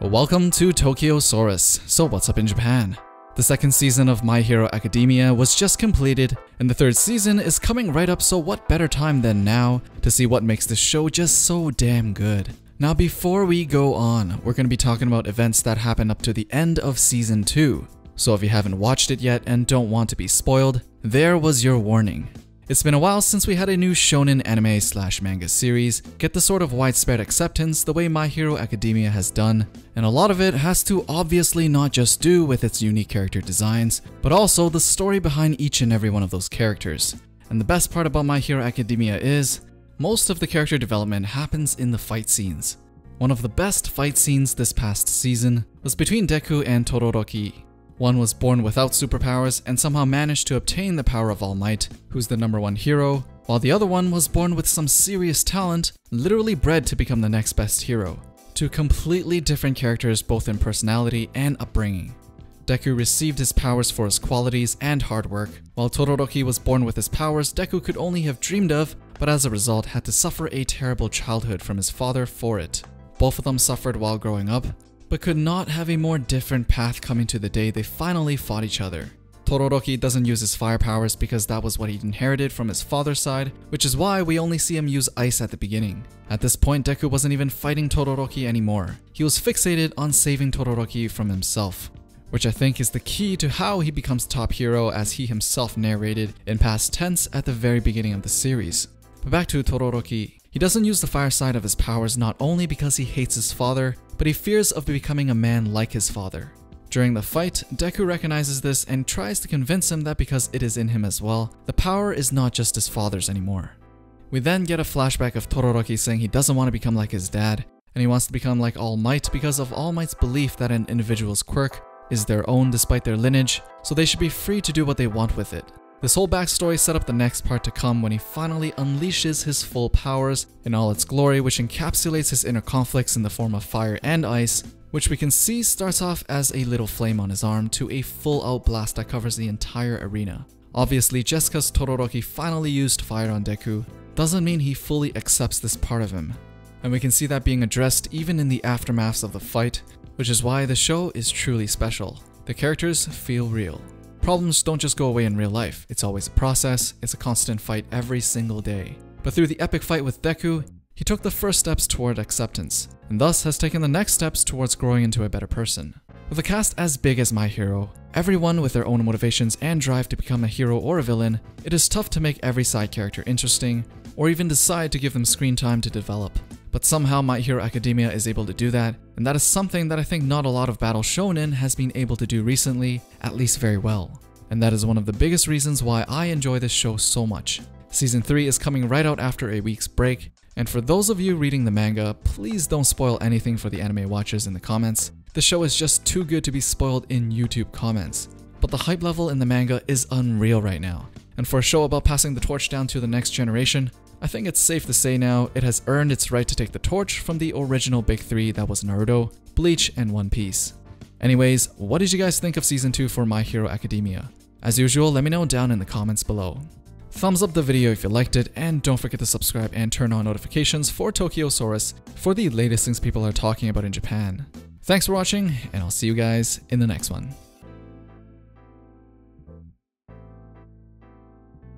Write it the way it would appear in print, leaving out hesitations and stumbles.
Welcome to Tokyosaurus. So what's up in Japan? The second season of My Hero Academia was just completed, and the third season is coming right up, so what better time than now to see what makes this show just so damn good. Now before we go on, we're going to be talking about events that happened up to the end of season 2. So if you haven't watched it yet and don't want to be spoiled, there was your warning. It's been a while since we had a new shonen anime/manga series get the sort of widespread acceptance the way My Hero Academia has done, and a lot of it has to obviously not just do with its unique character designs, but also the story behind each and every one of those characters. And the best part about My Hero Academia is, most of the character development happens in the fight scenes. One of the best fight scenes this past season was between Deku and Todoroki. One was born without superpowers and somehow managed to obtain the power of All Might, who's the #1 hero, while the other one was born with some serious talent, literally bred to become the next best hero. Two completely different characters both in personality and upbringing. Deku received his powers for his qualities and hard work, while Todoroki was born with his powers Deku could only have dreamed of, but as a result had to suffer a terrible childhood from his father for it. Both of them suffered while growing up, but could not have a more different path coming to the day they finally fought each other. Todoroki doesn't use his fire powers because that was what he'd inherited from his father's side, which is why we only see him use ice at the beginning. At this point, Deku wasn't even fighting Todoroki anymore. He was fixated on saving Todoroki from himself, which I think is the key to how he becomes top hero, as he himself narrated in past tense at the very beginning of the series. But back to Todoroki. He doesn't use the fire side of his powers not only because he hates his father, but he fears of becoming a man like his father. During the fight, Deku recognizes this and tries to convince him that because it is in him as well, the power is not just his father's anymore. We then get a flashback of Todoroki saying he doesn't want to become like his dad, and he wants to become like All Might because of All Might's belief that an individual's quirk is their own despite their lineage, so they should be free to do what they want with it. This whole backstory set up the next part to come when he finally unleashes his full powers in all its glory, which encapsulates his inner conflicts in the form of fire and ice, which we can see starts off as a little flame on his arm to a full-out blast that covers the entire arena. Obviously, just because Todoroki finally used fire on Deku doesn't mean he fully accepts this part of him, and we can see that being addressed even in the aftermaths of the fight, which is why the show is truly special. The characters feel real. Problems don't just go away in real life, it's always a process, it's a constant fight every single day. But through the epic fight with Deku, he took the first steps toward acceptance, and thus has taken the next steps towards growing into a better person. With a cast as big as My Hero, everyone with their own motivations and drive to become a hero or a villain, it is tough to make every side character interesting, or even decide to give them screen time to develop. But somehow My Hero Academia is able to do that, and that is something that I think not a lot of battle shonen has been able to do recently, at least very well. And that is one of the biggest reasons why I enjoy this show so much. Season 3 is coming right out after a week's break, and for those of you reading the manga, please don't spoil anything for the anime watchers in the comments. The show is just too good to be spoiled in YouTube comments. But the hype level in the manga is unreal right now, and for a show about passing the torch down to the next generation, I think it's safe to say now it has earned its right to take the torch from the original big three that was Naruto, Bleach, and One Piece. Anyways, what did you guys think of Season 2 for My Hero Academia? As usual, let me know down in the comments below. Thumbs up the video if you liked it, and don't forget to subscribe and turn on notifications for Tokyosaurus for the latest things people are talking about in Japan. Thanks for watching, and I'll see you guys in the next one.